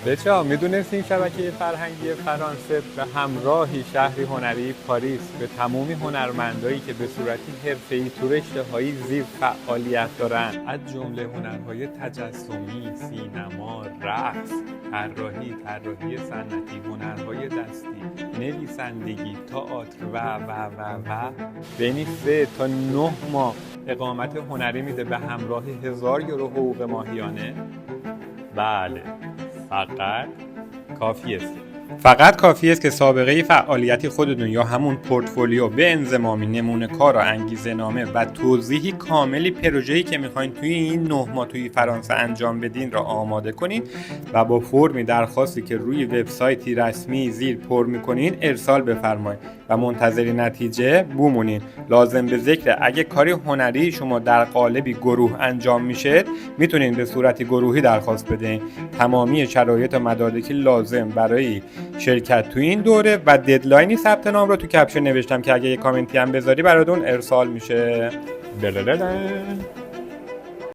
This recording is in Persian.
بچه‌ها میدونستین شبکه فرهنگی فرانسه به همراهی شهری هنری پاریس به تمامی هنرمندایی که به صورتی حرفه‌ای تو رشته‌های زیر فعالیت دارن، از جمله هنرهای تجسمی، سینما، رقص، طراحی صنعتی، هنرهای دستی، نویسندگی، تئاتر و بین 3 تا 9 ماه اقامت هنری میده به همراه 1000 یورو حقوق ماهیانه. بله، فقط کافی است که سابقه فعالیتی خودتون یا همون پورتفولیو به انضمامی، نمونه کار و انگیزه نامه و توضیحی کاملی پروژه‌ای که میخواین توی این 9 ماه توی فرانسه انجام بدین را آماده کنین و با فرمی درخواستی که روی وبسایتی رسمی زیر پر میکنین ارسال بفرمایید و منتظر نتیجه بمونین. لازم به ذکر اگه کاری هنری شما در قالبی گروه انجام میشه میتونین به صورت گروهی درخواست بدین. تمامی شرایط و مدارکی لازم برای شرکت تو این دوره و ددلاینی ثبت نام رو تو کپشن نوشتم که اگه یه کامنتی هم بذاری براتون ارسال میشه.